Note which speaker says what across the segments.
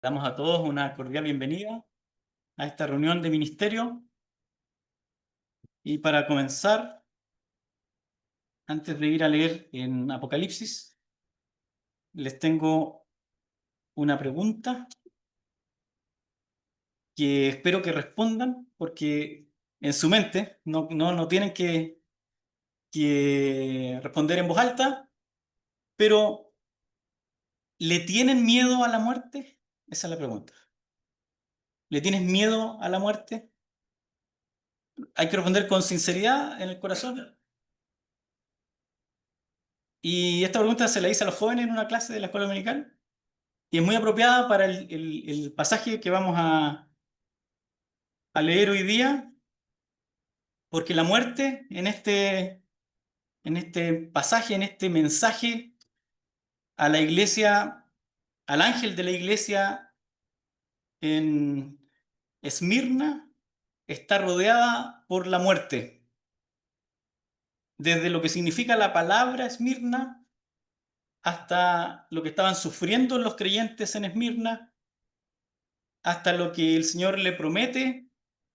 Speaker 1: Damos a todos una cordial bienvenida a esta reunión de ministerio. Y para comenzar, antes de ir a leer en Apocalipsis, les tengo una pregunta que espero que respondan, porque en su mente no tienen que responder en voz alta, pero ¿le tienen miedo a la muerte? Esa es la pregunta. ¿Le tienes miedo a la muerte? Hay que responder con sinceridad en el corazón. Y esta pregunta se la hice a los jóvenes en una clase de la escuela dominical y es muy apropiada para el pasaje que vamos a leer hoy día, porque la muerte en este pasaje, en este mensaje a la iglesia, al ángel de la iglesia en Esmirna, está rodeada por la muerte. Desde lo que significa la palabra Esmirna hasta lo que estaban sufriendo los creyentes en Esmirna, hasta lo que el Señor le promete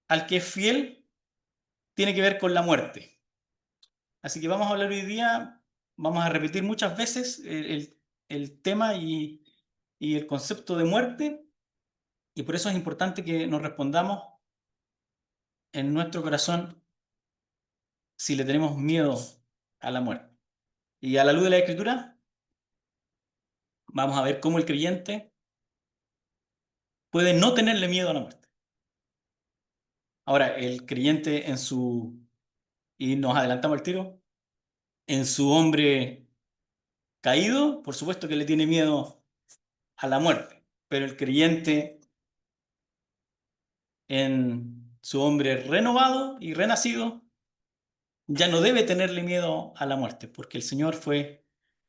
Speaker 1: al que es fiel, tiene que ver con la muerte. Así que vamos a hablar hoy día, vamos a repetir muchas veces el tema y el concepto de muerte, y por eso es importante que nos respondamos en nuestro corazón si le tenemos miedo a la muerte. Y a la luz de la Escritura, vamos a ver cómo el creyente puede no tenerle miedo a la muerte. Ahora, el creyente y nos adelantamos al tiro, en su hombre caído, por supuesto que le tiene miedo a la muerte, pero el creyente en su hombre renovado y renacido ya no debe tenerle miedo a la muerte, porque el Señor fue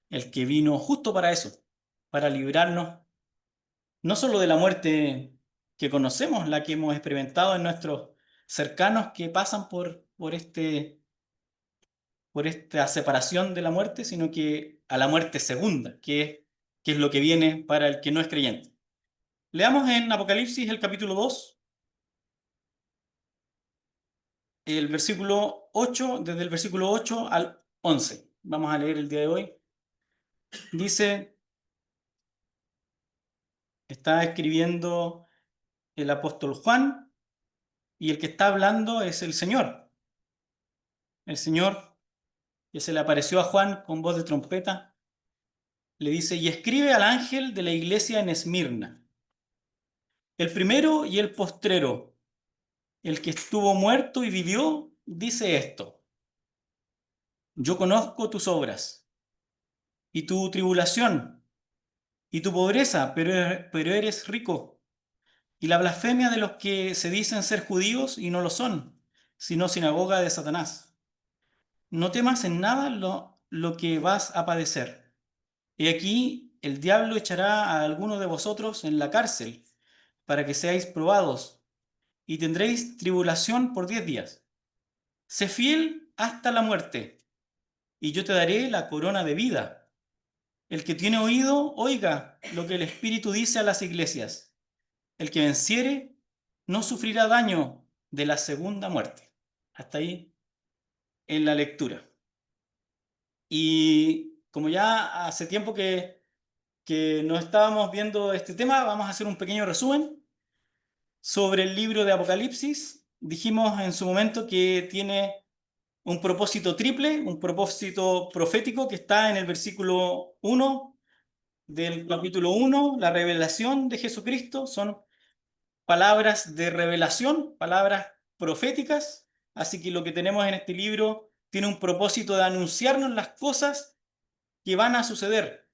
Speaker 1: el que vino justo para eso, para librarnos no solo de la muerte que conocemos, la que hemos experimentado en nuestros cercanos que pasan por esta separación de la muerte, sino que a la muerte segunda, que es lo que viene para el que no es creyente. Leamos en Apocalipsis el capítulo 2, el versículo 8, desde el versículo 8 al 11. Vamos a leer el día de hoy. Dice, está escribiendo el apóstol Juan y el que está hablando es el Señor. El Señor que se le apareció a Juan con voz de trompeta, le dice, y escribe al ángel de la iglesia en Esmirna, el primero y el postrero, el que estuvo muerto y vivió, dice esto, yo conozco tus obras y tu tribulación y tu pobreza, pero eres rico, y la blasfemia de los que se dicen ser judíos y no lo son, sino sinagoga de Satanás. No temas en nada lo que vas a padecer. He aquí, el diablo echará a alguno de vosotros en la cárcel, para que seáis probados, y tendréis tribulación por 10 días. Sé fiel hasta la muerte, y yo te daré la corona de vida. El que tiene oído, oiga lo que el Espíritu dice a las iglesias. El que venciere, no sufrirá daño de la segunda muerte. Hasta ahí en la lectura. Y como ya hace tiempo que no estábamos viendo este tema, vamos a hacer un pequeño resumen sobre el libro de Apocalipsis. Dijimos en su momento que tiene un propósito triple, un propósito profético que está en el versículo 1 del capítulo 1, la revelación de Jesucristo. Son palabras de revelación, palabras proféticas. Así que lo que tenemos en este libro tiene un propósito de anunciarnos las cosas que van a suceder.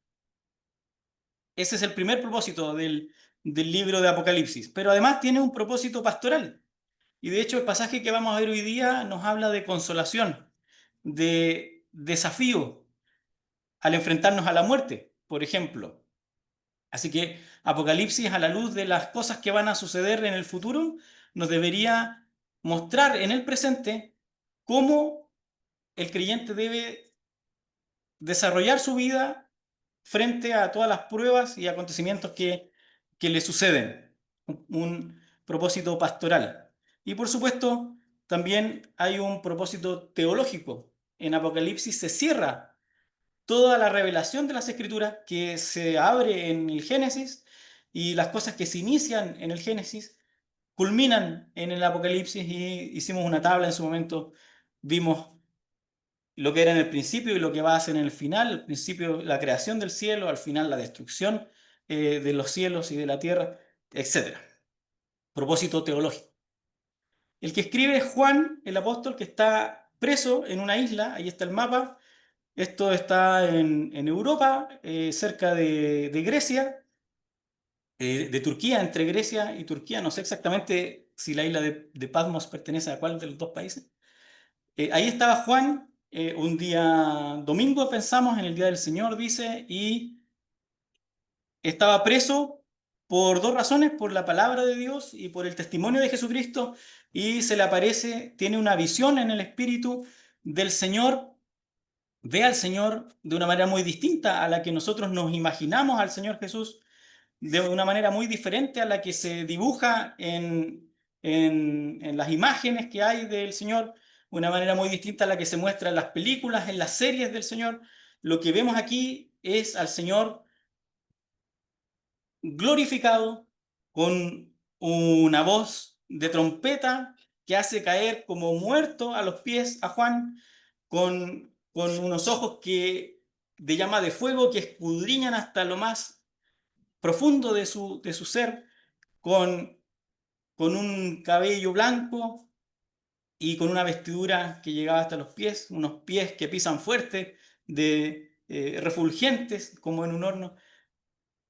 Speaker 1: Ese es el primer propósito del libro de Apocalipsis. Pero además tiene un propósito pastoral. Y de hecho el pasaje que vamos a ver hoy día nos habla de consolación, de desafío al enfrentarnos a la muerte, por ejemplo. Así que Apocalipsis, a la luz de las cosas que van a suceder en el futuro, nos debería mostrar en el presente cómo el creyente debe desarrollar su vida frente a todas las pruebas y acontecimientos que que le suceden, un propósito pastoral. Y por supuesto, también hay un propósito teológico. En Apocalipsis se cierra toda la revelación de las Escrituras que se abre en el Génesis, y las cosas que se inician en el Génesis culminan en el Apocalipsis, y hicimos una tabla en su momento, vimos lo que era en el principio y lo que va a ser en el final. Al principio la creación del cielo, al final la destrucción de los cielos y de la tierra, etc. Propósito teológico. El que escribe es Juan, el apóstol, que está preso en una isla. Ahí está el mapa. Esto está en Europa, cerca de Grecia, de Turquía, entre Grecia y Turquía. No sé exactamente si la isla de Patmos pertenece a cuál de los dos países. Ahí estaba Juan, un día domingo, pensamos, en el día del Señor, dice, y estaba preso por dos razones: por la palabra de Dios y por el testimonio de Jesucristo, y se le aparece, tiene una visión en el Espíritu del Señor, ve al Señor de una manera muy distinta a la que nosotros nos imaginamos al Señor Jesús, de una manera muy diferente a la que se dibuja en las imágenes que hay del Señor, una manera muy distinta a la que se muestra en las películas, en las series del Señor. Lo que vemos aquí es al Señor glorificado, con una voz de trompeta que hace caer como muerto a los pies a Juan, con unos ojos de llama de fuego que escudriñan hasta lo más profundo de su ser, con, con un cabello blanco y con una vestidura que llegaba hasta los pies, unos pies que pisan fuerte, refulgentes como en un horno.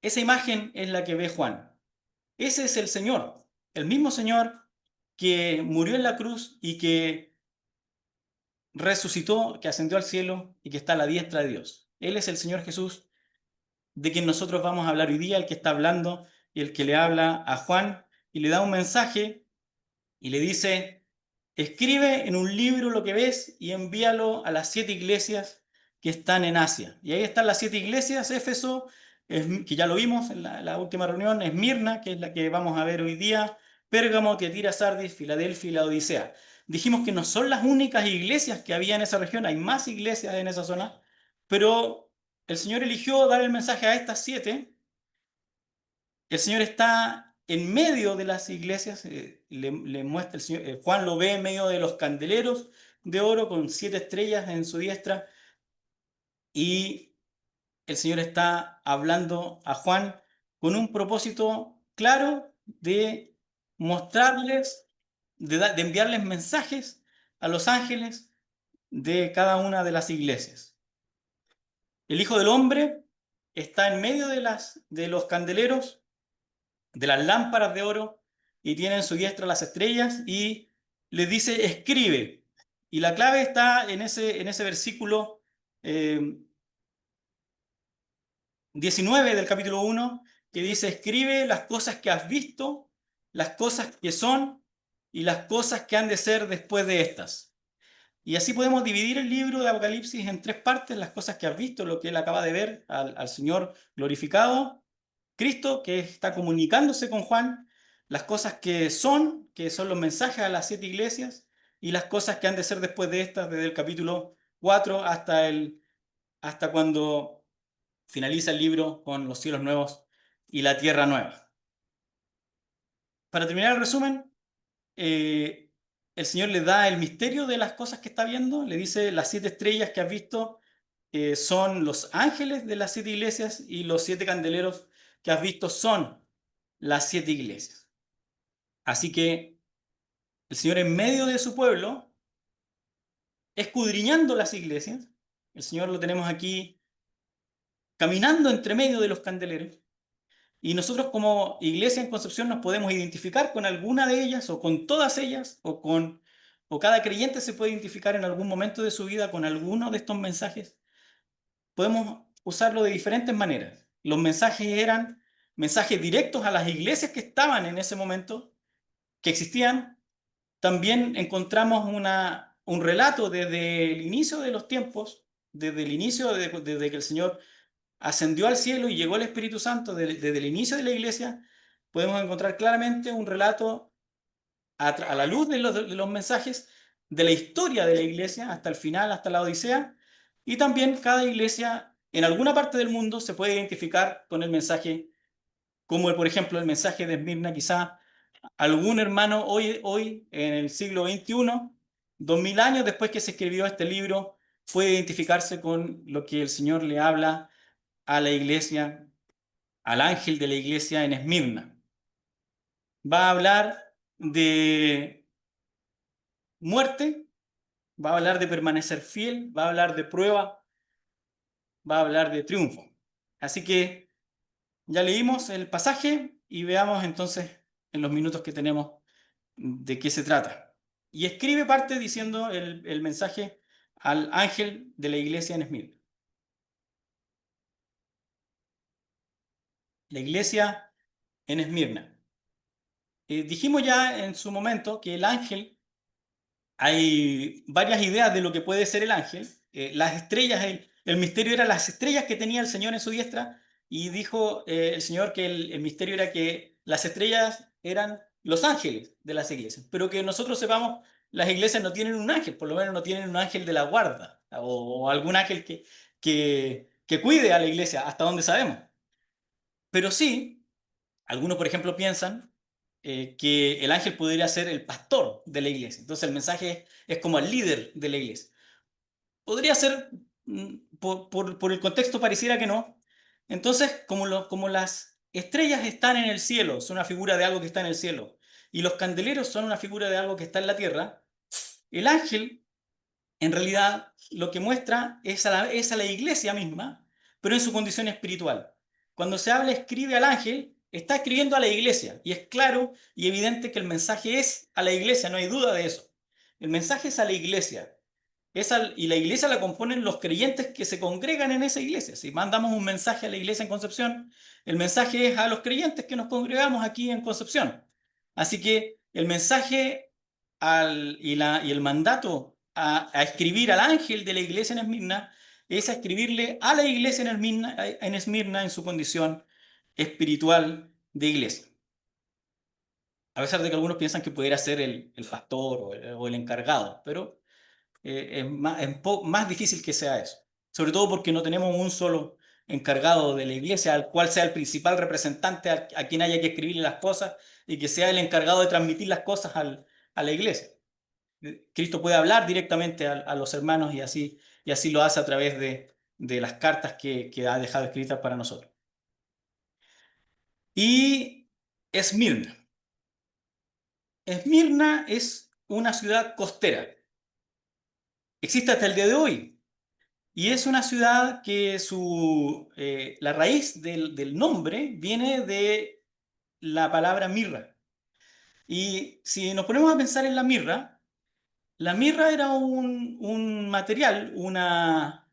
Speaker 1: Esa imagen es la que ve Juan. Ese es el Señor, el mismo Señor que murió en la cruz y que resucitó, que ascendió al cielo y que está a la diestra de Dios. Él es el Señor Jesús de quien nosotros vamos a hablar hoy día, el que está hablando y el que le habla a Juan y le da un mensaje y le dice: escribe en un libro lo que ves y envíalo a las 7 iglesias que están en Asia. Y ahí están las 7 iglesias: Éfeso, que ya lo vimos en la última reunión; Esmirna, que es la que vamos a ver hoy día; Pérgamo, Tiatira, Sardis, Filadelfia y la Odisea. Dijimos que no son las únicas iglesias que había en esa región, hay más iglesias en esa zona, pero el Señor eligió dar el mensaje a estas 7. El Señor está en medio de las iglesias, le muestra el Señor, Juan lo ve en medio de los candeleros de oro con 7 estrellas en su diestra, y el Señor está hablando a Juan con un propósito claro de mostrarles, de enviarles mensajes a los ángeles de cada una de las iglesias. El Hijo del Hombre está en medio de los candeleros, de las lámparas de oro, y tiene en su diestra las estrellas, y les dice: escribe. Y la clave está en ese versículo 19 del capítulo 1, que dice: escribe las cosas que has visto, las cosas que son y las cosas que han de ser después de estas. Y así podemos dividir el libro de Apocalipsis en 3 partes: las cosas que has visto, lo que él acaba de ver al Señor glorificado, Cristo que está comunicándose con Juan; las cosas que son los mensajes a las 7 iglesias; y las cosas que han de ser después de estas, desde el capítulo 4 hasta cuando finaliza el libro con los cielos nuevos y la tierra nueva. Para terminar el resumen, el Señor le da el misterio de las cosas que está viendo. Le dice: las 7 estrellas que has visto son los ángeles de las 7 iglesias, y los 7 candeleros que has visto son las 7 iglesias. Así que el Señor, en medio de su pueblo, escudriñando las iglesias, el Señor lo tenemos aquí caminando entre medio de los candeleros, y nosotros como iglesia en Concepción nos podemos identificar con alguna de ellas o con todas ellas, o cada creyente se puede identificar en algún momento de su vida con alguno de estos mensajes. Podemos usarlo de diferentes maneras. Los mensajes eran mensajes directos a las iglesias que estaban en ese momento, que existían. También encontramos un relato desde el inicio de los tiempos, desde el inicio, desde que el Señor ascendió al cielo y llegó el Espíritu Santo, desde el inicio de la iglesia. podemos encontrar claramente un relato a la luz de los mensajes de la historia de la iglesia hasta el final, hasta la Odisea, y también cada iglesia en alguna parte del mundo se puede identificar con el mensaje, como por ejemplo el mensaje de Esmirna. Quizá algún hermano hoy en el siglo XXI, 2000 años después que se escribió este libro, puede identificarse con lo que el Señor le habla a la iglesia, al ángel de la iglesia en Esmirna. Va a hablar de muerte, va a hablar de permanecer fiel, va a hablar de prueba, va a hablar de triunfo. Así que ya leímos el pasaje y veamos entonces en los minutos que tenemos de qué se trata. Y escribe parte diciendo el mensaje al ángel de la iglesia en Esmirna. La iglesia en Esmirna. Dijimos ya en su momento que el ángel, hay varias ideas de lo que puede ser el ángel. Las estrellas, el misterio era las estrellas que tenía el Señor en su diestra, y dijo el Señor que el misterio era que las estrellas eran los ángeles de las iglesias, pero que nosotros sepamos, las iglesias no tienen un ángel, por lo menos no tienen un ángel de la guarda, o algún ángel que cuide a la iglesia, hasta donde sabemos. Pero sí, algunos, por ejemplo, piensan que el ángel podría ser el pastor de la iglesia. Entonces el mensaje es como el líder de la iglesia. Podría ser, por el contexto pareciera que no. Entonces, como las estrellas están en el cielo, son una figura de algo que está en el cielo, y los candeleros son una figura de algo que está en la tierra, el ángel en realidad lo que muestra es a la iglesia misma, pero en su condición espiritual. Cuando se habla, escribe al ángel, está escribiendo a la iglesia, y es claro y evidente que el mensaje es a la iglesia, no hay duda de eso. El mensaje es a la iglesia. Y la iglesia la componen los creyentes que se congregan en esa iglesia. Si mandamos un mensaje a la iglesia en Concepción, el mensaje es a los creyentes que nos congregamos aquí en Concepción. Así que el mensaje y el mandato a escribir al ángel de la iglesia en Esmirna es a escribirle a la iglesia en Esmirna en su condición espiritual de iglesia. A pesar de que algunos piensan que pudiera ser el pastor o el encargado, pero más difícil que sea eso. Sobre todo porque no tenemos un solo encargado de la iglesia al cual sea el principal representante a quien haya que escribirle las cosas y que sea el encargado de transmitir las cosas a la iglesia. Cristo puede hablar directamente a los hermanos, y así lo hace a través de las cartas que ha dejado escritas para nosotros. Y Esmirna. Esmirna es una ciudad costera. Existe hasta el día de hoy. Y es una ciudad que la raíz del nombre viene de la palabra mirra. Y si nos ponemos a pensar en la mirra era un material, una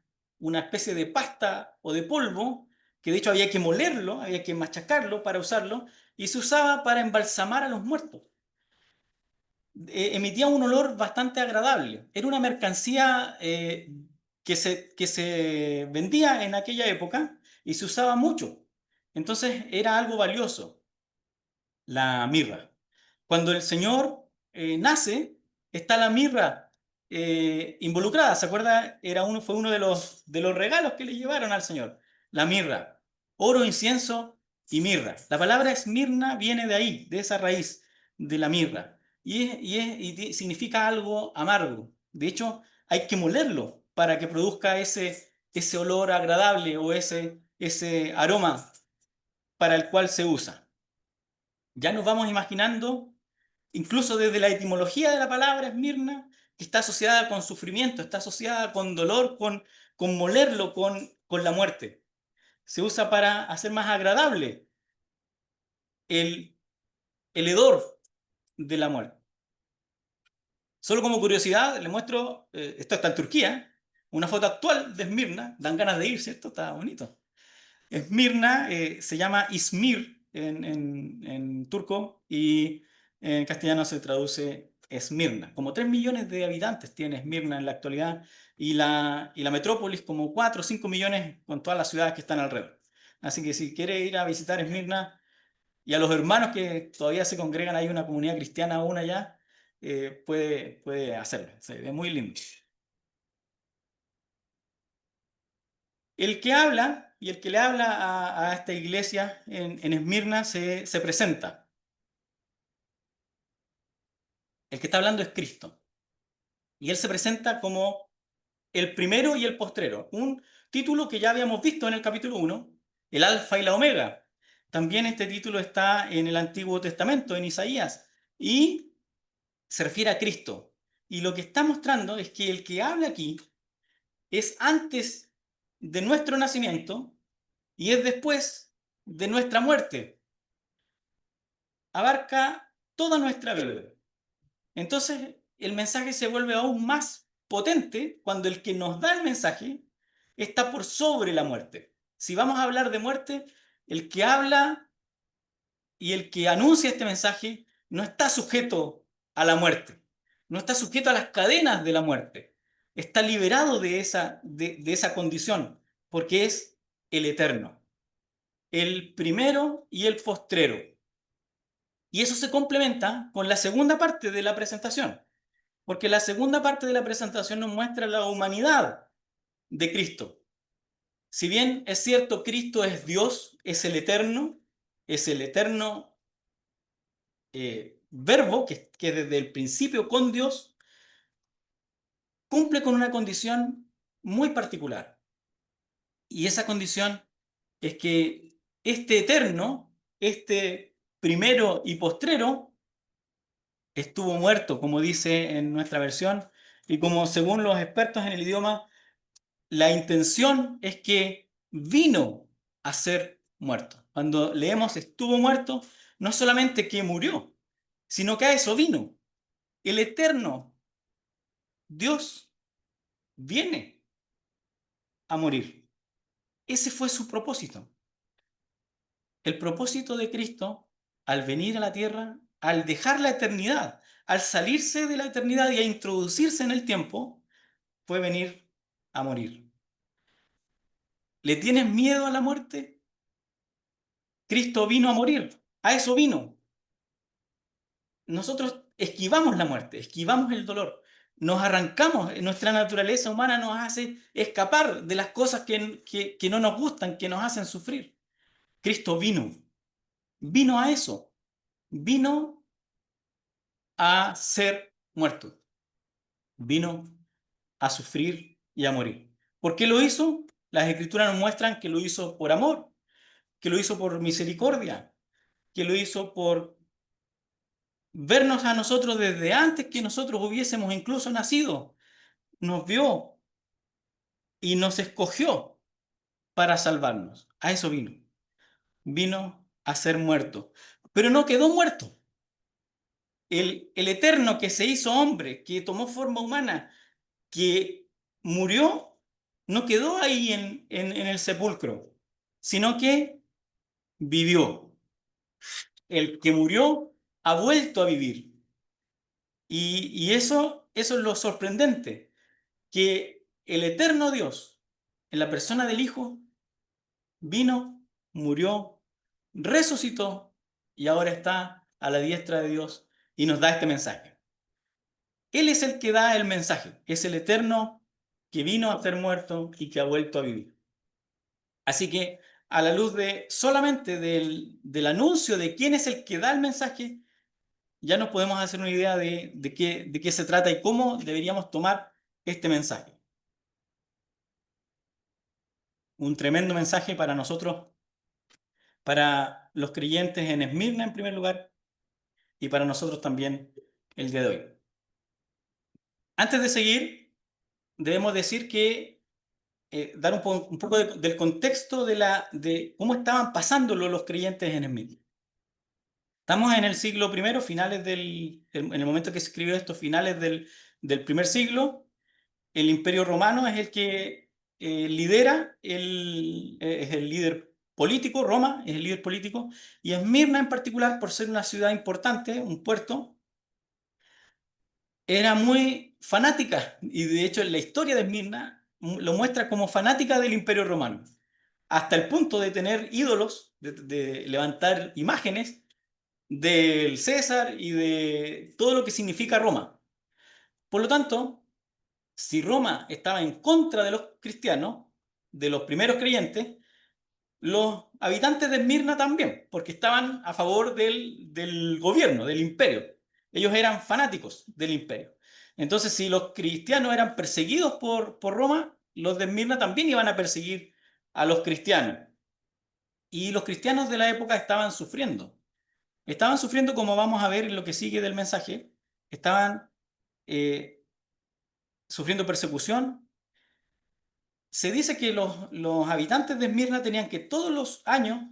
Speaker 1: especie de pasta o de polvo, que de hecho había que molerlo, había que machacarlo para usarlo, y se usaba para embalsamar a los muertos. Emitía un olor bastante agradable. Era una mercancía que se vendía en aquella época y se usaba mucho. Entonces era algo valioso, la mirra. Cuando el Señor nace, está la mirra involucrada. ¿Se acuerda? Fue uno de los regalos que le llevaron al Señor. La mirra. Oro, incienso y mirra. La palabra esmirna viene de ahí, de esa raíz, de la mirra. Y significa algo amargo. De hecho, hay que molerlo para que produzca ese olor agradable o ese aroma para el cual se usa. Ya nos vamos imaginando, incluso desde la etimología de la palabra Esmirna, que está asociada con sufrimiento, está asociada con dolor, con molerlo, con la muerte. Se usa para hacer más agradable el, el hedor de la muerte. Solo como curiosidad, le muestro, esto está en Turquía, una foto actual de Esmirna, dan ganas de ir, ¿cierto? Está bonito. Esmirna se llama Izmir en turco, y en castellano se traduce Esmirna. Como 3 millones de habitantes tiene Esmirna en la actualidad, y la metrópolis como 4 o 5 millones con todas las ciudades que están alrededor. Así que si quiere ir a visitar Esmirna, y a los hermanos que todavía se congregan, hay una comunidad cristiana aún allá, puede hacerlo. Se ve muy lindo. El que habla y el que le habla a esta iglesia en Esmirna se presenta. El que está hablando es Cristo. Y él se presenta como el primero y el postrero. Un título que ya habíamos visto en el capítulo 1, el Alfa y la Omega. También este título está en el Antiguo Testamento, en Isaías, y se refiere a Cristo. Y lo que está mostrando es que el que habla aquí es antes de nuestro nacimiento y es después de nuestra muerte. Abarca toda nuestra vida. Entonces, el mensaje se vuelve aún más potente cuando el que nos da el mensaje está por sobre la muerte. Si vamos a hablar de muerte, el que habla y el que anuncia este mensaje no está sujeto a la muerte, no está sujeto a las cadenas de la muerte, está liberado de esa condición, porque es el eterno, el primero y el postrero. Y eso se complementa con la segunda parte de la presentación, porque la segunda parte de la presentación nos muestra la humanidad de Cristo. Si bien es cierto, Cristo es Dios, es el eterno verbo que desde el principio con Dios cumple con una condición muy particular. Y esa condición es que este eterno, este primero y postrero, estuvo muerto, como dice en nuestra versión, y como según los expertos en el idioma, la intención es que vino a ser muerto. Cuando leemos estuvo muerto, no solamente que murió, sino que a eso vino. El eterno Dios viene a morir. Ese fue su propósito. El propósito de Cristo al venir a la tierra, al dejar la eternidad, al salirse de la eternidad y a introducirse en el tiempo, fue venir a morir. ¿Le tienes miedo a la muerte? Cristo vino a morir. A eso vino. Nosotros esquivamos la muerte, esquivamos el dolor, nos arrancamos, nuestra naturaleza humana nos hace escapar de las cosas que no nos gustan, que nos hacen sufrir. Cristo vino a eso, vino a ser muerto, vino a sufrir y a morir. ¿Por qué lo hizo? Las escrituras nos muestran que lo hizo por amor, que lo hizo por misericordia, que lo hizo por vernos a nosotros desde antes que nosotros hubiésemos incluso nacido. Nos vio y nos escogió para salvarnos. A eso vino. Vino a ser muerto. Pero no quedó muerto. El eterno que se hizo hombre, que tomó forma humana, que murió, no quedó ahí en el sepulcro, sino que vivió. El que murió ha vuelto a vivir. Y eso es lo sorprendente, que el eterno Dios, en la persona del Hijo, vino, murió, resucitó y ahora está a la diestra de Dios y nos da este mensaje. Él es el que da el mensaje, es el eterno que vino a ser muerto y que ha vuelto a vivir. Así que a la luz de solamente del anuncio de quién es el que da el mensaje, ya nos podemos hacer una idea de qué se trata y cómo deberíamos tomar este mensaje. Un tremendo mensaje para nosotros, para los creyentes en Esmirna en primer lugar, y para nosotros también el día de hoy. Antes de seguir, debemos decir que dar un poco del contexto de cómo estaban pasándolo los creyentes en Esmirna. Estamos en el siglo I, en el momento que se escribió esto, finales del primer siglo. El Imperio Romano es el que es el líder político, Roma es el líder político, y Esmirna en particular, por ser una ciudad importante, un puerto, era muy fanática, y de hecho la historia de Esmirna lo muestra como fanática del Imperio Romano. hasta el punto de tener ídolos, de levantar imágenes del César y de todo lo que significa Roma. Por lo tanto, si Roma estaba en contra de los cristianos, de los primeros creyentes, los habitantes de Esmirna también, porque estaban a favor del gobierno, del imperio. Ellos eran fanáticos del imperio. Entonces, si los cristianos eran perseguidos por Roma, los de Esmirna también iban a perseguir a los cristianos. Y los cristianos de la época estaban sufriendo. Estaban sufriendo, como vamos a ver en lo que sigue del mensaje, estaban eh, sufriendo persecución. Se dice que los habitantes de Esmirna tenían que todos los años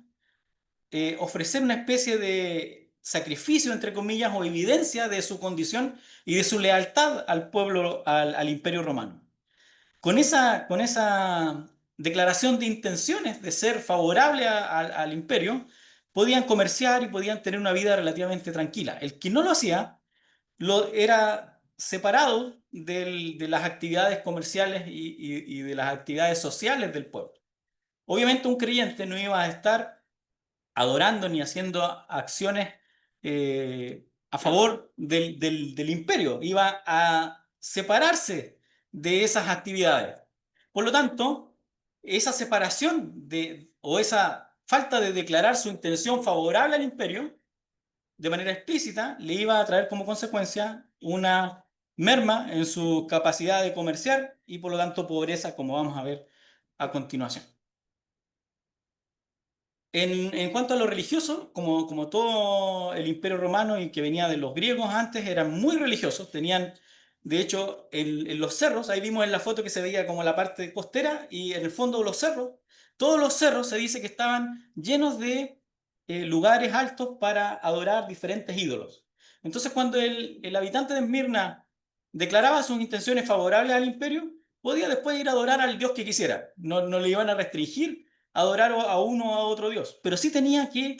Speaker 1: ofrecer una especie de sacrificio, entre comillas, o evidencia de su condición y de su lealtad al pueblo, al imperio romano. Con esa declaración de intenciones de ser favorable al imperio, podían comerciar y podían tener una vida relativamente tranquila. El que no lo hacía era separado de las actividades comerciales y de las actividades sociales del pueblo. Obviamente un creyente no iba a estar adorando ni haciendo acciones a favor del imperio, iba a separarse de esas actividades. Por lo tanto, esa separación o esa falta de declarar su intención favorable al imperio de manera explícita le iba a traer como consecuencia una merma en su capacidad de comerciar y por lo tanto pobreza, como vamos a ver a continuación. En cuanto a lo religioso, como todo el imperio romano y que venía de los griegos antes, eran muy religiosos. Tenían, de hecho, en los cerros, ahí vimos en la foto que se veía como la parte costera y en el fondo de los cerros, todos los cerros se dice que estaban llenos de lugares altos para adorar diferentes ídolos. Entonces, cuando el habitante de Esmirna declaraba sus intenciones favorables al imperio, podía después ir a adorar al dios que quisiera. No le iban a restringir adorar a uno o a otro Dios, pero sí tenía que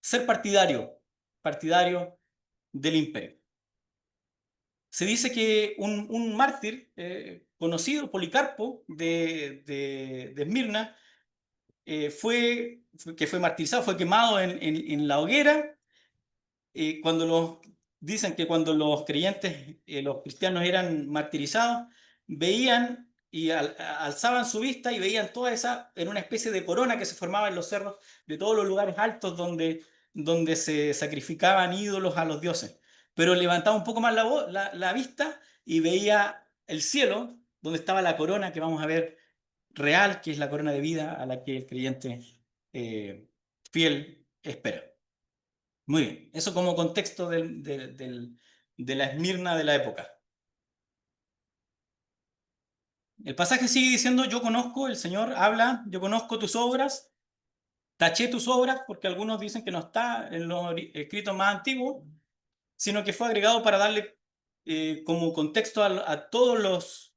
Speaker 1: ser partidario del imperio. Se dice que un mártir conocido, Policarpo, de Esmirna, que fue martirizado, fue quemado en la hoguera cuando dicen que cuando los creyentes, los cristianos eran martirizados, veían y alzaban su vista y veían toda esa, en una especie de corona que se formaba en los cerros de todos los lugares altos donde se sacrificaban ídolos a los dioses. Pero levantaba un poco más la vista y veía el cielo, donde estaba la corona que vamos a ver real, que es la corona de vida a la que el creyente fiel espera. Muy bien, eso como contexto de la Esmirna de la época. El pasaje sigue diciendo, yo conozco, el Señor habla, yo conozco tus obras, taché tus obras, porque algunos dicen que no está en los escritos más antiguos, sino que fue agregado para darle como contexto a todos los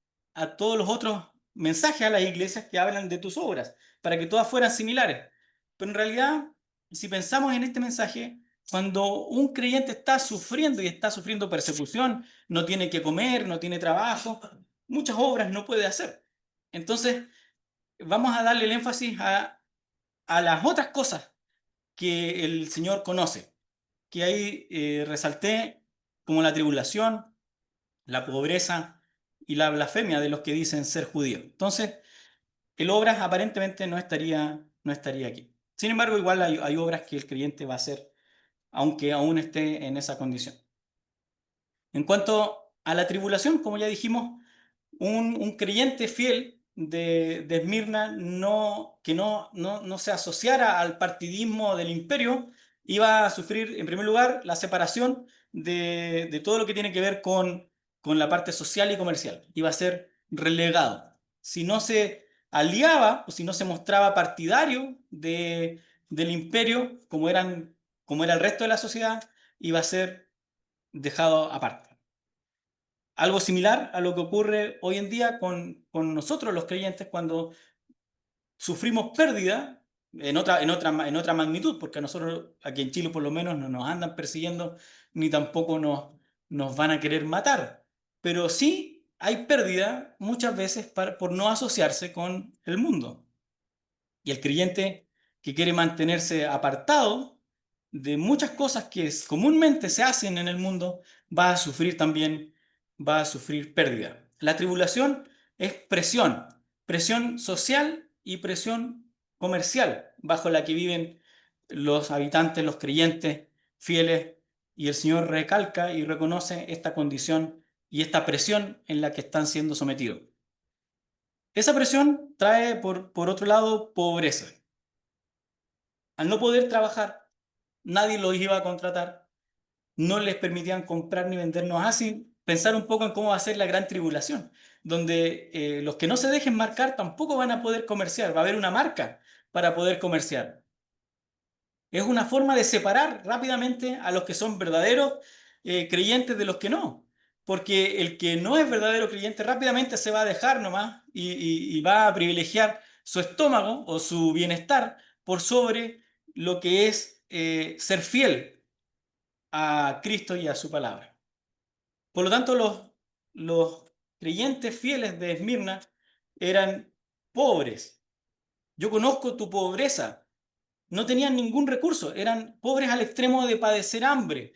Speaker 1: otros mensajes a las iglesias que hablan de tus obras, para que todas fueran similares. Pero en realidad, si pensamos en este mensaje, cuando un creyente está sufriendo y está sufriendo persecución, no tiene que comer, no tiene trabajo, muchas obras no puede hacer. Entonces, vamos a darle el énfasis a las otras cosas que el Señor conoce, que ahí resalté como la tribulación, la pobreza y la blasfemia de los que dicen ser judíos. Entonces, el obras aparentemente no estaría aquí. Sin embargo, igual hay obras que el creyente va a hacer, aunque aún esté en esa condición. En cuanto a la tribulación, como ya dijimos, un creyente fiel de Esmirna que no se asociara al partidismo del imperio, iba a sufrir, en primer lugar, la separación de todo lo que tiene que ver con la parte social y comercial. Iba a ser relegado. Si no se aliaba o si no se mostraba partidario del imperio, como era el resto de la sociedad, iba a ser dejado aparte. Algo similar a lo que ocurre hoy en día con nosotros los creyentes cuando sufrimos pérdida en otra magnitud, porque a nosotros aquí en Chile por lo menos no nos andan persiguiendo ni tampoco nos van a querer matar. Pero sí hay pérdida muchas veces por no asociarse con el mundo. Y el creyente que quiere mantenerse apartado de muchas cosas que comúnmente se hacen en el mundo, va a sufrir también, va a sufrir pérdida. La tribulación es presión, presión social y presión comercial, bajo la que viven los habitantes, los creyentes fieles, y el Señor recalca y reconoce esta condición y esta presión en la que están siendo sometidos. Esa presión trae, por otro lado, pobreza. Al no poder trabajar, nadie los iba a contratar, no les permitían comprar ni vendernos así. Pensar un poco en cómo va a ser la gran tribulación, donde los que no se dejen marcar tampoco van a poder comerciar, va a haber una marca para poder comerciar. Es una forma de separar rápidamente a los que son verdaderos creyentes de los que no. Porque el que no es verdadero creyente rápidamente se va a dejar nomás y va a privilegiar su estómago o su bienestar por sobre lo que es ser fiel a Cristo y a su palabra. Por lo tanto, los creyentes fieles de Esmirna eran pobres. Yo conozco tu pobreza. No tenían ningún recurso, eran pobres al extremo de padecer hambre,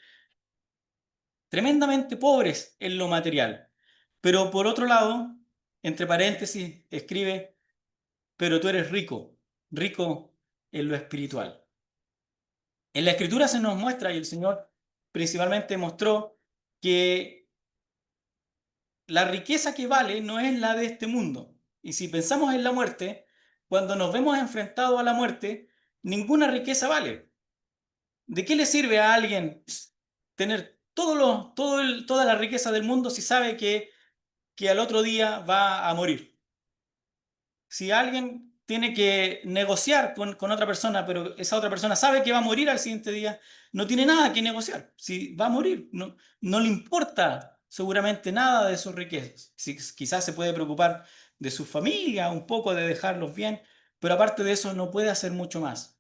Speaker 1: tremendamente pobres en lo material. Pero por otro lado, entre paréntesis, escribe, pero tú eres rico, rico en lo espiritual. En la Escritura se nos muestra, y el Señor principalmente mostró, que la riqueza que vale no es la de este mundo. Y si pensamos en la muerte, cuando nos vemos enfrentados a la muerte, ninguna riqueza vale. ¿De qué le sirve a alguien tener toda la riqueza del mundo si sabe que al otro día va a morir? Si alguien tiene que negociar con otra persona, pero esa otra persona sabe que va a morir al siguiente día, no tiene nada que negociar. Si va a morir, no le importa seguramente nada de sus riquezas. Si, quizás se puede preocupar de su familia, un poco de dejarlos bien, pero aparte de eso no puede hacer mucho más.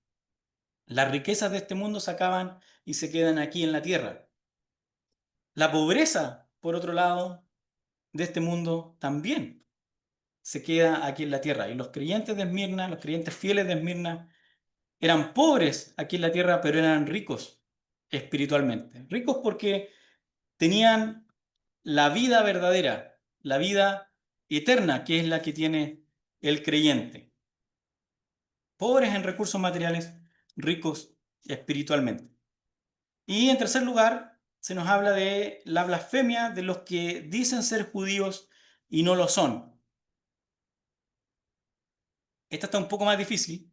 Speaker 1: Las riquezas de este mundo se acaban y se quedan aquí en la tierra. La pobreza, por otro lado, de este mundo también se queda aquí en la tierra. Y los creyentes de Esmirna, los creyentes fieles de Esmirna, eran pobres aquí en la tierra, pero eran ricos espiritualmente. Ricos porque tenían la vida verdadera, la vida eterna, que es la que tiene el creyente. Pobres en recursos materiales, ricos espiritualmente. Y en tercer lugar, se nos habla de la blasfemia de los que dicen ser judíos y no lo son. Esta está un poco más difícil,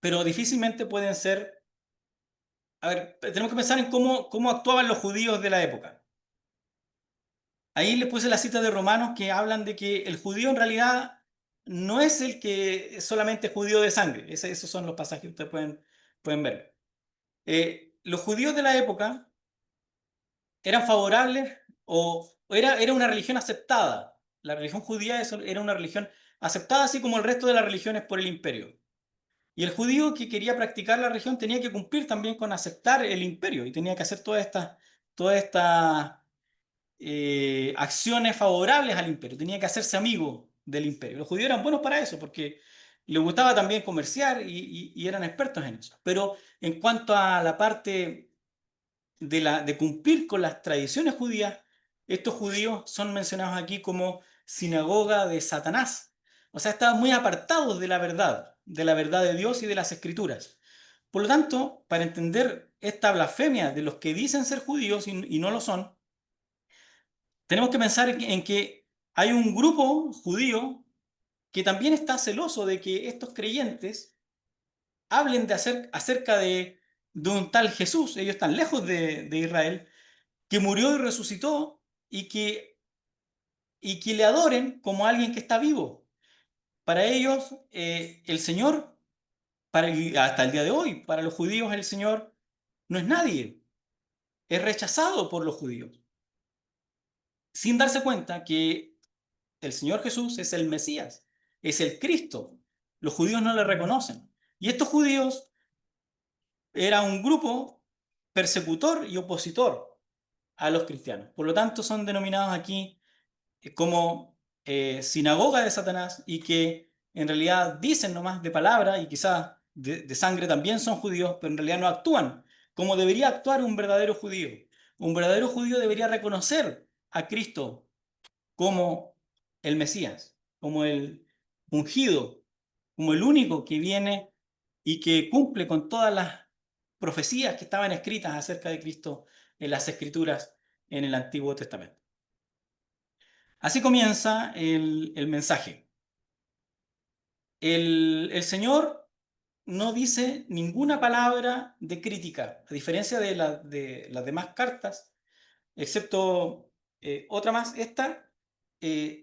Speaker 1: pero difícilmente pueden ser... A ver, tenemos que pensar en cómo actuaban los judíos de la época. Ahí les puse la cita de Romanos que hablan de que el judío en realidad no es el que es solamente judío de sangre. Esos son los pasajes que ustedes pueden ver. Los judíos de la época eran favorables o era una religión aceptada. La religión judía era una religión aceptada así como el resto de las religiones por el imperio. Y el judío que quería practicar la religión tenía que cumplir también con aceptar el imperio y tenía que hacer todas estas acciones favorables al imperio, tenía que hacerse amigo del imperio. Los judíos eran buenos para eso porque les gustaba también comerciar y eran expertos en eso. Pero en cuanto a la parte de cumplir con las tradiciones judías, estos judíos son mencionados aquí como sinagoga de Satanás. O sea, estaban muy apartados de la verdad de Dios y de las escrituras. Por lo tanto, para entender esta blasfemia de los que dicen ser judíos y no lo son, tenemos que pensar en que hay un grupo judío que también está celoso de que estos creyentes hablen acerca de un tal Jesús. Ellos están lejos de Israel, que murió y resucitó y que le adoren como alguien que está vivo. Para ellos, el Señor, hasta el día de hoy, para los judíos el Señor no es nadie, es rechazado por los judíos, sin darse cuenta que el Señor Jesús es el Mesías, es el Cristo. Los judíos no le reconocen. Y estos judíos eran un grupo persecutor y opositor a los cristianos. Por lo tanto, son denominados aquí como sinagoga de Satanás y que en realidad dicen nomás de palabra y quizás de sangre también son judíos, pero en realidad no actúan como debería actuar un verdadero judío. Un verdadero judío debería reconocer a Cristo como el Mesías, como el ungido, como el único que viene y que cumple con todas las profecías que estaban escritas acerca de Cristo en las Escrituras en el Antiguo Testamento. Así comienza el mensaje. El Señor no dice ninguna palabra de crítica, a diferencia de las demás cartas, excepto otra más, esta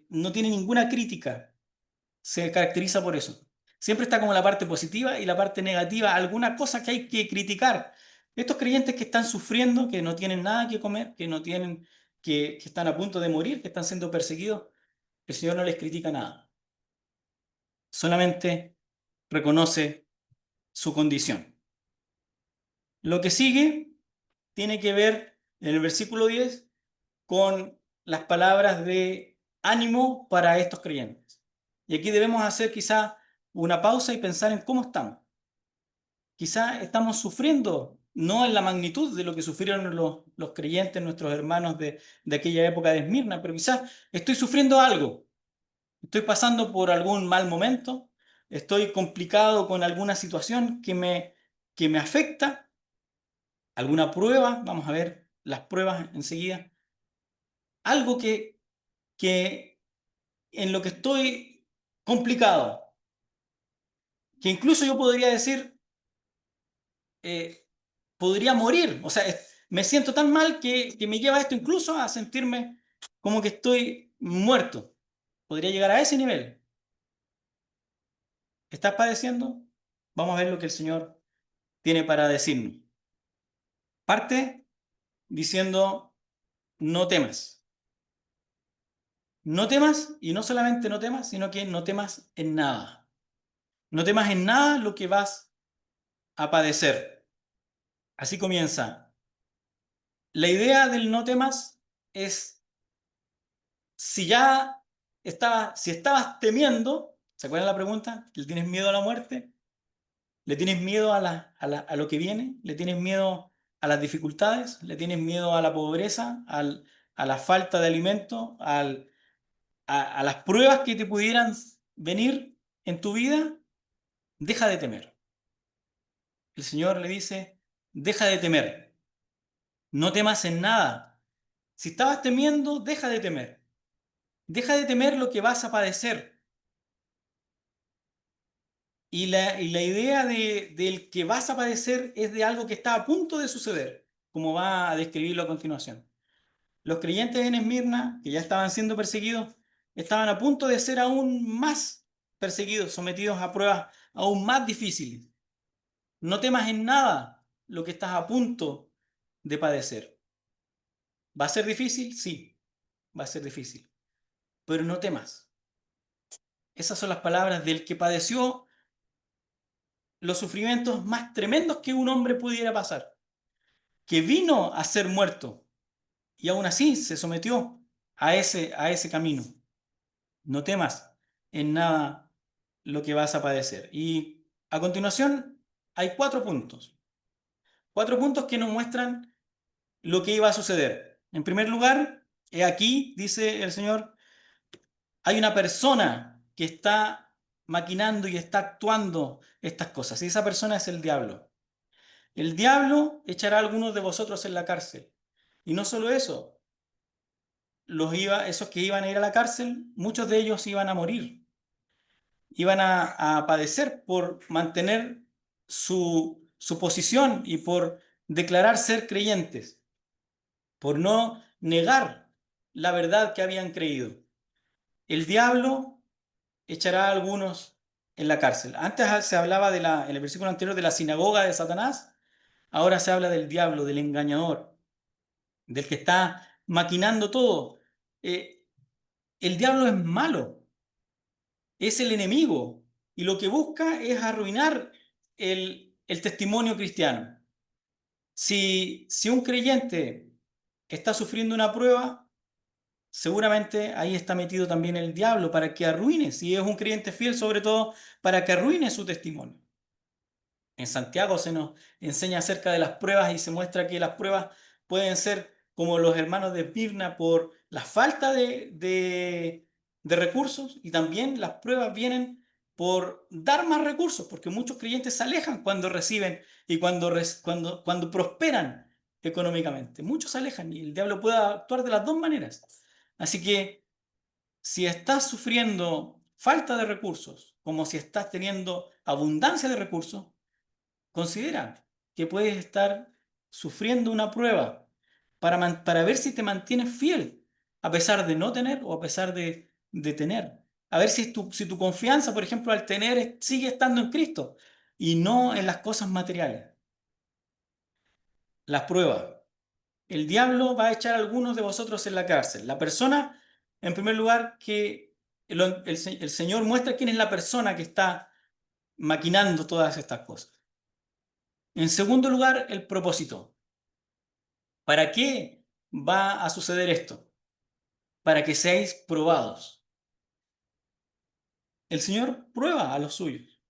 Speaker 1: no tiene ninguna crítica, se caracteriza por eso. Siempre está como la parte positiva y la parte negativa, alguna cosa que hay que criticar. Estos creyentes que están sufriendo, que no tienen nada que comer, que no tienen, que están a punto de morir, que están siendo perseguidos, el Señor no les critica nada. Solamente reconoce su condición. Lo que sigue tiene que ver en el versículo 10 con las palabras de ánimo para estos creyentes. Y aquí debemos hacer quizá una pausa y pensar en cómo estamos. Quizá estamos sufriendo, no en la magnitud de lo que sufrieron los creyentes, nuestros hermanos de aquella época de Esmirna, pero quizá estoy sufriendo algo. Estoy pasando por algún mal momento, estoy complicado con alguna situación que me afecta, alguna prueba, vamos a ver las pruebas enseguida, algo que en lo que estoy complicado, que incluso yo podría decir, eh, podría morir, o sea, me siento tan mal que me lleva esto incluso a sentirme como que estoy muerto, podría llegar a ese nivel. ¿Estás padeciendo? Vamos a ver lo que el Señor tiene para decirnos. Parte diciendo, no temas. No temas, y no solamente no temas, sino que no temas en nada. No temas en nada lo que vas a padecer. Así comienza. La idea del no temas es, si estabas temiendo, ¿se acuerdan la pregunta? ¿Le tienes miedo a la muerte? ¿Le tienes miedo a lo que viene? ¿Le tienes miedo a las dificultades? ¿Le tienes miedo a la pobreza? ¿A la falta de alimento? ¿A las pruebas que te pudieran venir en tu vida? Deja de temer. El Señor le dice, deja de temer. No temas en nada. Si estabas temiendo, deja de temer. Deja de temer lo que vas a padecer. Y la idea del que vas a padecer es de algo que está a punto de suceder, como va a describirlo a continuación. Los creyentes en Esmirna, que ya estaban siendo perseguidos, estaban a punto de ser aún más perseguidos, sometidos a pruebas aún más difíciles. No temas en nada lo que estás a punto de padecer. ¿Va a ser difícil? Sí, va a ser difícil. Pero no temas. Esas son las palabras del que padeció los sufrimientos más tremendos que un hombre pudiera pasar, que vino a ser muerto y aún así se sometió a ese camino. No temas en nada lo que vas a padecer. Y a continuación hay cuatro puntos que nos muestran lo que iba a suceder. En primer lugar, he aquí, dice el Señor, hay una persona que está maquinando y está actuando estas cosas, y esa persona es el diablo. El diablo echará a algunos de vosotros en la cárcel. Y no solo eso, esos que iban a ir a la cárcel, muchos de ellos iban a morir, iban a padecer por mantener su posición y por declarar ser creyentes, por no negar la verdad que habían creído. El diablo echará a algunos en la cárcel. Antes se hablaba en el versículo anterior de la sinagoga de Satanás, ahora se habla del diablo, del engañador, del que está maquinando todo. Eh, el diablo es malo, es el enemigo, y lo que busca es arruinar el testimonio cristiano. Si un creyente está sufriendo una prueba, seguramente ahí está metido también el diablo para que arruine, si es un creyente fiel, sobre todo para que arruine su testimonio. En Santiago se nos enseña acerca de las pruebas y se muestra que las pruebas pueden ser como los hermanos de Pirna por la falta de recursos, y también las pruebas vienen por dar más recursos, porque muchos creyentes se alejan cuando reciben y cuando prosperan económicamente. Muchos se alejan y el diablo puede actuar de las dos maneras. Así que si estás sufriendo falta de recursos, como si estás teniendo abundancia de recursos, considera que puedes estar sufriendo una prueba para ver si te mantienes fiel, a pesar de no tener o a pesar de tener. A ver si tu confianza, por ejemplo, al tener sigue estando en Cristo y no en las cosas materiales. Las pruebas. El diablo va a echar a algunos de vosotros en la cárcel. La persona, en primer lugar, que el Señor muestra quién es la persona que está maquinando todas estas cosas. En segundo lugar, el propósito. ¿Para qué va a suceder esto? Para que seáis probados. El Señor prueba a los suyos.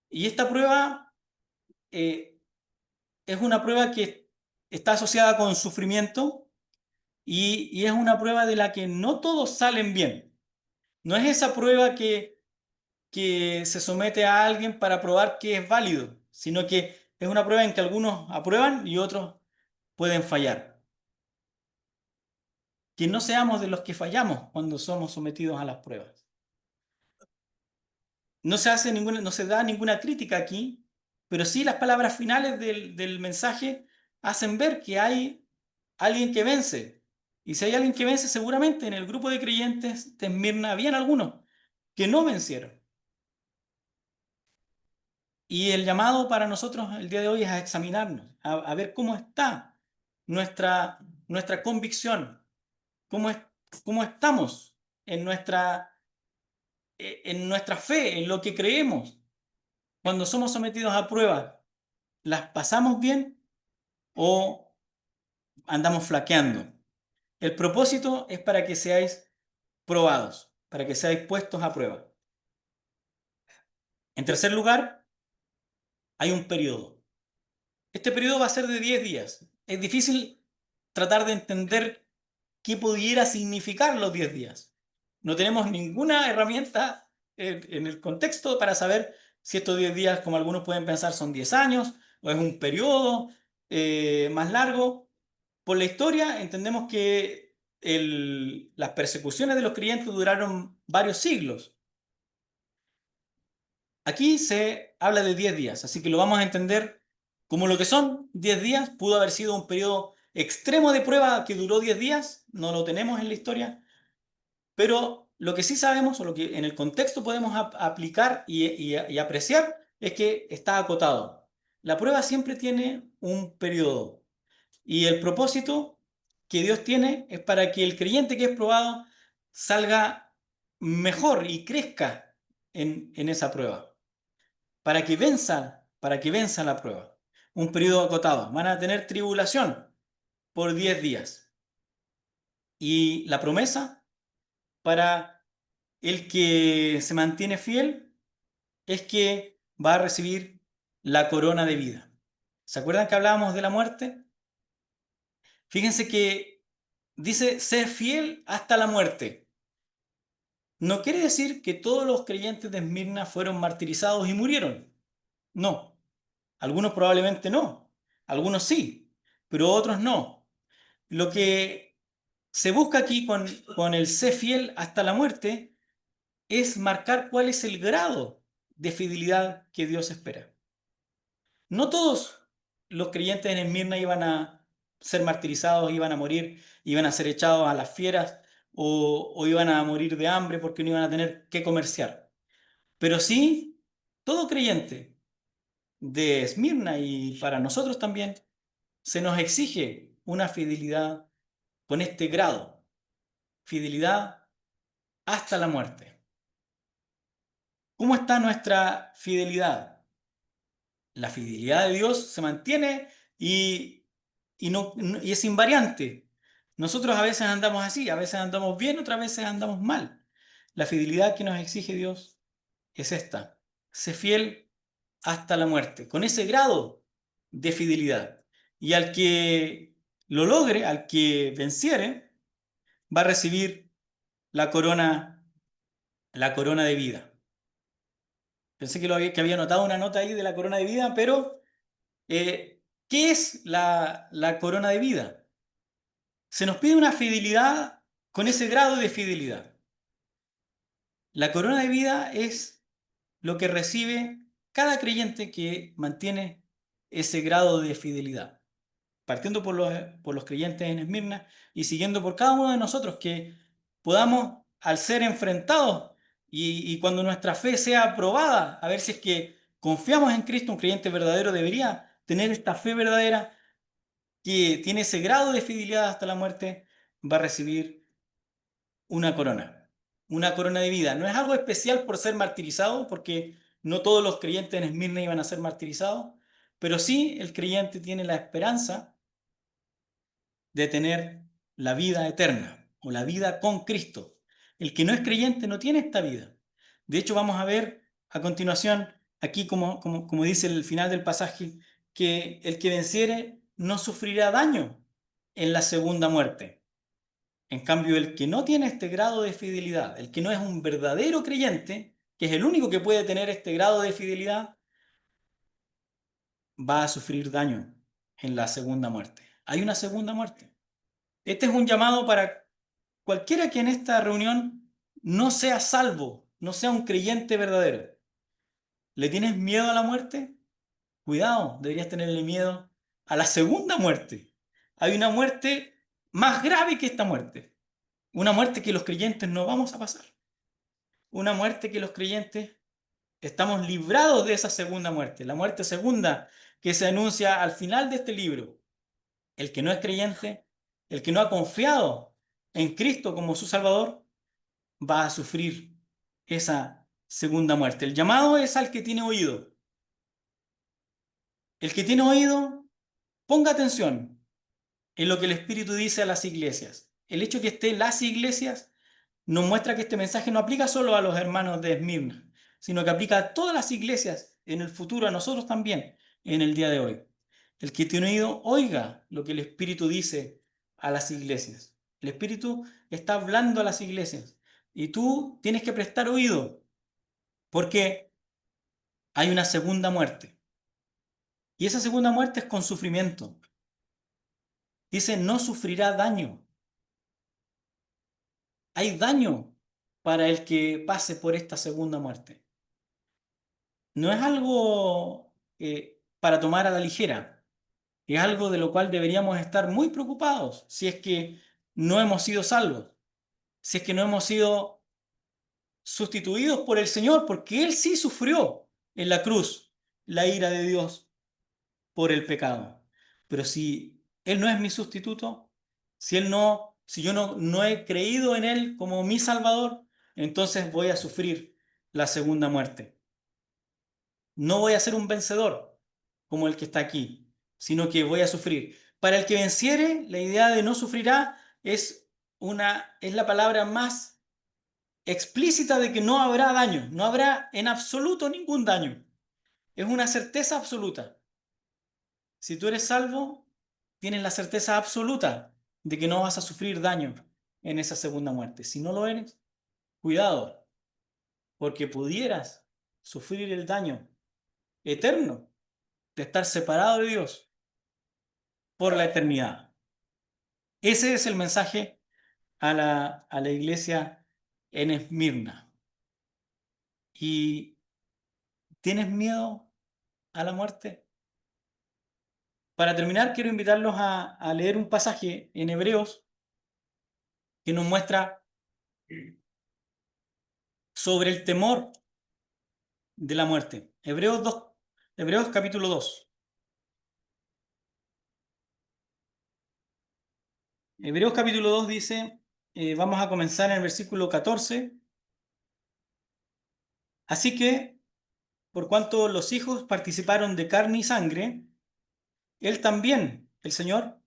Speaker 1: Y esta prueba eh, es una prueba que está asociada con sufrimiento y es una prueba de la que no todos salen bien. No es esa prueba que se somete a alguien para probar que es válido, sino que es una prueba en que algunos aprueban y otros pueden fallar. Que no seamos de los que fallamos cuando somos sometidos a las pruebas. No se da ninguna crítica aquí, pero sí las palabras finales del mensaje hacen ver que hay alguien que vence. Y si hay alguien que vence, seguramente en el grupo de creyentes de Esmirna habían algunos que no vencieron. Y el llamado para nosotros el día de hoy es a examinarnos, a ver cómo está nuestra convicción, cómo, es, cómo estamos en nuestra fe, en lo que creemos. Cuando somos sometidos a pruebas, ¿las pasamos bien o andamos flaqueando? El propósito es para que seáis probados, para que seáis puestos a prueba. En tercer lugar, hay un periodo. Este periodo va a ser de 10 días. Es difícil tratar de entender qué pudiera significar los 10 días. No tenemos ninguna herramienta en el contexto para saber si estos 10 días, como algunos pueden pensar, son 10 años o es un periodo más largo. Por la historia entendemos que las persecuciones de los creyentes duraron varios siglos. Aquí se habla de 10 días, así que lo vamos a entender como lo que son 10 días. Pudo haber sido un periodo extremo de prueba que duró 10 días, no lo tenemos en la historia, pero lo que sí sabemos o lo que en el contexto podemos aplicar y apreciar es que está acotado. La prueba siempre tiene un periodo y el propósito que Dios tiene es para que el creyente que es probado salga mejor y crezca en esa prueba para que venza la prueba. Un periodo acotado. Van a tener tribulación por 10 días. Y la promesa para el que se mantiene fiel es que va a recibir la corona de vida. ¿Se acuerdan que hablábamos de la muerte? Fíjense que dice ser fiel hasta la muerte. No quiere decir que todos los creyentes de Esmirna fueron martirizados y murieron. No. Algunos probablemente no, algunos sí, pero otros no. Lo que se busca aquí con el sé fiel hasta la muerte es marcar cuál es el grado de fidelidad que Dios espera. No todos los creyentes en Esmirna iban a ser martirizados, iban a morir, iban a ser echados a las fieras o iban a morir de hambre porque no iban a tener que comerciar. Pero sí, todo creyente de Esmirna y para nosotros también se nos exige una fidelidad con este grado, fidelidad hasta la muerte. ¿Cómo está nuestra fidelidad? La fidelidad de Dios se mantiene y es invariante. Nosotros a veces andamos así, a veces andamos bien, otras veces andamos mal. La fidelidad que nos exige Dios es esta: sé fiel hasta la muerte, con ese grado de fidelidad. Y al que lo logre, al que venciere, va a recibir la corona, la corona de vida. Pensé que había notado una nota ahí de la corona de vida, pero ¿qué es la corona de vida? Se nos pide una fidelidad con ese grado de fidelidad. La corona de vida es lo que recibe cada creyente que mantiene ese grado de fidelidad, partiendo por los creyentes en Esmirna y siguiendo por cada uno de nosotros, que podamos, al ser enfrentados y cuando nuestra fe sea probada, a ver si es que confiamos en Cristo. Un creyente verdadero debería tener esta fe verdadera que tiene ese grado de fidelidad hasta la muerte, va a recibir una corona de vida. No es algo especial por ser martirizado, porque no todos los creyentes en Esmirna iban a ser martirizados, pero sí el creyente tiene la esperanza de tener la vida eterna o la vida con Cristo. El que no es creyente no tiene esta vida. De hecho, vamos a ver a continuación, aquí como dice el final del pasaje, que el que venciere no sufrirá daño en la segunda muerte. En cambio, el que no tiene este grado de fidelidad, el que no es un verdadero creyente, que es el único que puede tener este grado de fidelidad, va a sufrir daño en la segunda muerte. Hay una segunda muerte. Este es un llamado para cualquiera que en esta reunión no sea salvo, no sea un creyente verdadero. ¿Le tienes miedo a la muerte? Cuidado, deberías tenerle miedo a la segunda muerte. Hay una muerte más grave que esta muerte. Una muerte que los creyentes no vamos a pasar. Una muerte que los creyentes estamos librados de esa segunda muerte. La muerte segunda que se anuncia al final de este libro. El que no es creyente, el que no ha confiado en Cristo como su Salvador, va a sufrir esa segunda muerte. El llamado es al que tiene oído. El que tiene oído, ponga atención en lo que el Espíritu dice a las iglesias. El hecho de que estén las iglesias nos muestra que este mensaje no aplica solo a los hermanos de Esmirna, sino que aplica a todas las iglesias en el futuro, a nosotros también, en el día de hoy. El que tiene oído, oiga lo que el Espíritu dice a las iglesias. El Espíritu está hablando a las iglesias y tú tienes que prestar oído, porque hay una segunda muerte. Y esa segunda muerte es con sufrimiento. Dice, no sufrirá daño. Hay daño para el que pase por esta segunda muerte. No es algo para tomar a la ligera. Es algo de lo cual deberíamos estar muy preocupados si es que no hemos sido salvos, si es que no hemos sido sustituidos por el Señor, porque Él sí sufrió en la cruz la ira de Dios por el pecado. Pero si Él no es mi sustituto, si yo no he creído en Él como mi Salvador, entonces voy a sufrir la segunda muerte. No voy a ser un vencedor como el que está aquí, sino que voy a sufrir. Para el que venciere, la idea de no sufrirá es la palabra más explícita de que no habrá daño, no habrá en absoluto ningún daño. Es una certeza absoluta. Si tú eres salvo, tienes la certeza absoluta de que no vas a sufrir daño en esa segunda muerte. Si no lo eres, cuidado, porque pudieras sufrir el daño eterno de estar separado de Dios por la eternidad. Ese es el mensaje a la iglesia en Esmirna. ¿Y tienes miedo a la muerte? Para terminar, quiero invitarlos a leer un pasaje en Hebreos que nos muestra sobre el temor de la muerte. Hebreos capítulo 2. Hebreos capítulo 2 dice, vamos a comenzar en el versículo 14. Así que, por cuanto los hijos participaron de carne y sangre, él también, el Señor,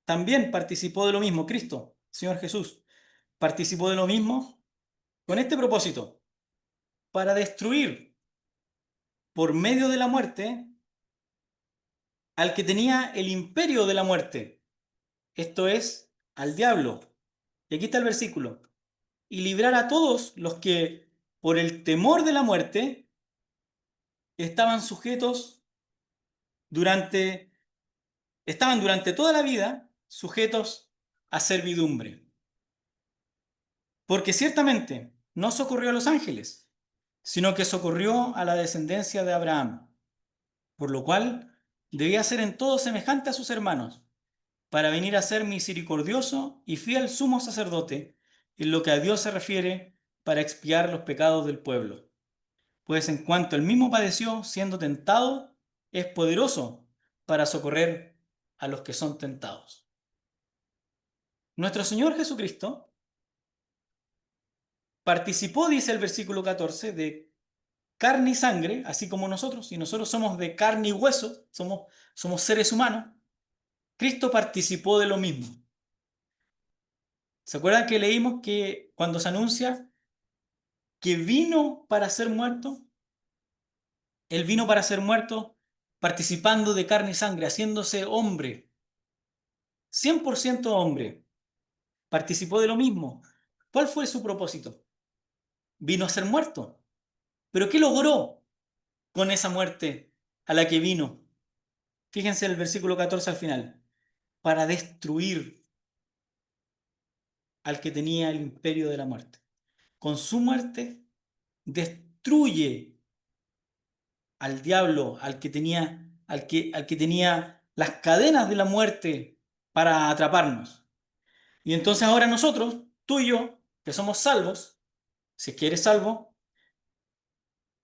Speaker 1: también participó de lo mismo, Cristo, Señor Jesús, participó de lo mismo con este propósito, para destruir por medio de la muerte al que tenía el imperio de la muerte, esto es, al diablo. Y aquí está el versículo. Y librar a todos los que, por el temor de la muerte, estaban sujetos durante, estaban durante toda la vida sujetos a servidumbre. Porque ciertamente no socorrió a los ángeles, sino que socorrió a la descendencia de Abraham, por lo cual debía ser en todo semejante a sus hermanos, para venir a ser misericordioso y fiel sumo sacerdote en lo que a Dios se refiere, para expiar los pecados del pueblo. Pues en cuanto él mismo padeció siendo tentado, es poderoso para socorrer a los que son tentados. Nuestro Señor Jesucristo participó, dice el versículo 14, de carne y sangre, así como nosotros, y nosotros somos de carne y hueso, somos seres humanos. Cristo participó de lo mismo. ¿Se acuerdan que leímos que cuando se anuncia que vino para ser muerto? Él vino para ser muerto participando de carne y sangre, haciéndose hombre, 100% hombre. Participó de lo mismo. ¿Cuál fue su propósito? Vino a ser muerto. ¿Pero qué logró con esa muerte a la que vino? Fíjense el versículo 14 al final. Para destruir al que tenía el imperio de la muerte. Con su muerte destruye al diablo, al que tenía las cadenas de la muerte para atraparnos. Y entonces ahora nosotros, tú y yo, que somos salvos, si es que eres salvo,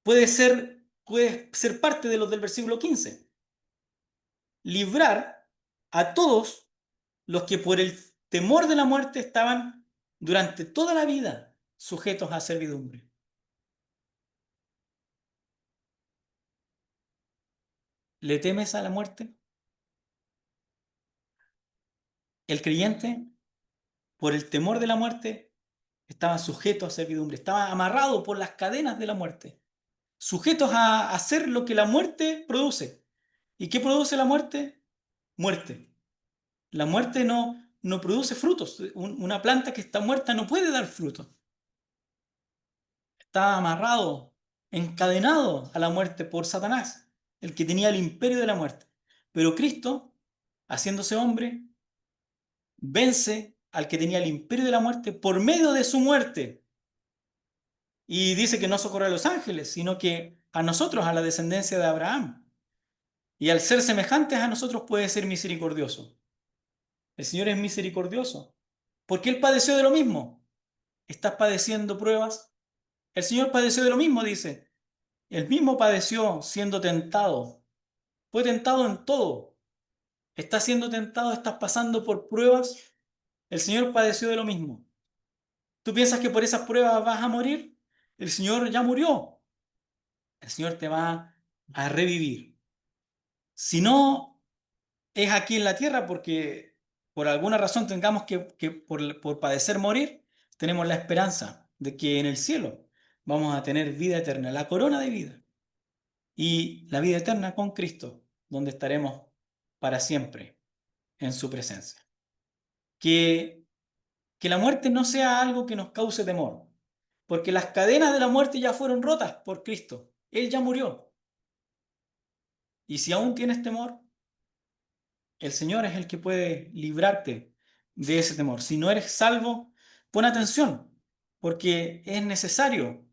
Speaker 1: puedes ser parte de los del versículo 15. Librar a todos los que por el temor de la muerte estaban durante toda la vida sujetos a servidumbre. ¿Le temes a la muerte? El creyente, por el temor de la muerte, estaba sujeto a servidumbre, estaba amarrado por las cadenas de la muerte, sujetos a hacer lo que la muerte produce. ¿Y qué produce la muerte? Muerte. La muerte no produce frutos. Una planta que está muerta no puede dar frutos. Está amarrado, encadenado a la muerte por Satanás, el que tenía el imperio de la muerte. Pero Cristo, haciéndose hombre, vence al que tenía el imperio de la muerte por medio de su muerte. Y dice que no socorre a los ángeles, sino que a nosotros, a la descendencia de Abraham. Y al ser semejantes a nosotros puede ser misericordioso. El Señor es misericordioso, porque Él padeció de lo mismo. ¿Estás padeciendo pruebas? El Señor padeció de lo mismo, dice. Él mismo padeció siendo tentado. Fue tentado en todo. ¿Estás siendo tentado? ¿Estás pasando por pruebas? El Señor padeció de lo mismo. ¿Tú piensas que por esas pruebas vas a morir? El Señor ya murió. El Señor te va a revivir. Si no es aquí en la tierra, porque por alguna razón tengamos que por padecer morir, tenemos la esperanza de que en el cielo vamos a tener vida eterna, la corona de vida y la vida eterna con Cristo, donde estaremos para siempre en su presencia. Que, que la muerte no sea algo que nos cause temor, porque las cadenas de la muerte ya fueron rotas por Cristo. Él ya murió. Y si aún tienes temor, el Señor es el que puede librarte de ese temor. Si no eres salvo, pon atención, porque es necesario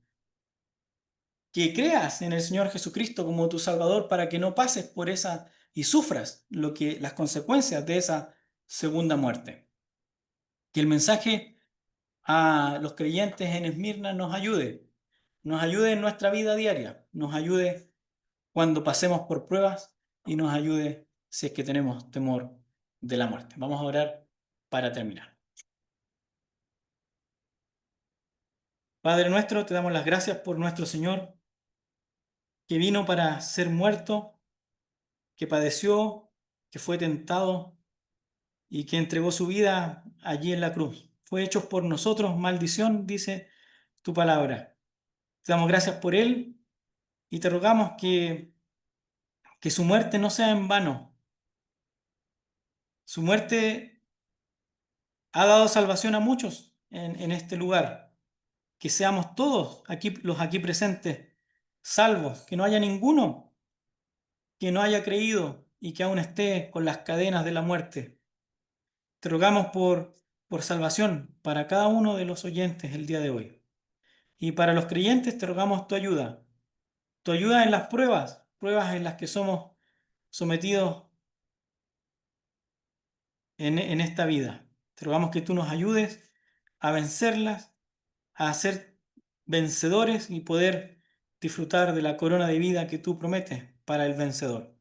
Speaker 1: que creas en el Señor Jesucristo como tu Salvador para que no pases por esa y sufras las consecuencias de esa segunda muerte. Que el mensaje a los creyentes en Esmirna nos ayude en nuestra vida diaria, nos ayude cuando pasemos por pruebas y nos ayude si es que tenemos temor de la muerte. Vamos a orar para terminar. Padre nuestro, te damos las gracias por nuestro Señor, que vino para ser muerto, que padeció, que fue tentado y que entregó su vida allí en la cruz. Fue hecho por nosotros maldición, dice tu palabra. Te damos gracias por él y te rogamos que su muerte no sea en vano. Su muerte ha dado salvación a muchos en este lugar. Que seamos todos aquí, los aquí presentes, salvos, que no haya ninguno que no haya creído y que aún esté con las cadenas de la muerte. Te rogamos por salvación para cada uno de los oyentes el día de hoy. Y para los creyentes te rogamos tu ayuda en las pruebas, pruebas en las que somos sometidos en esta vida. Te rogamos que tú nos ayudes a vencerlas, a ser vencedores y poder disfrutar de la corona de vida que tú prometes para el vencedor.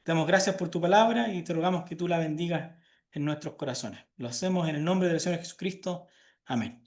Speaker 1: Te damos gracias por tu palabra y te rogamos que tú la bendigas en nuestros corazones. Lo hacemos en el nombre del Señor Jesucristo. Amén.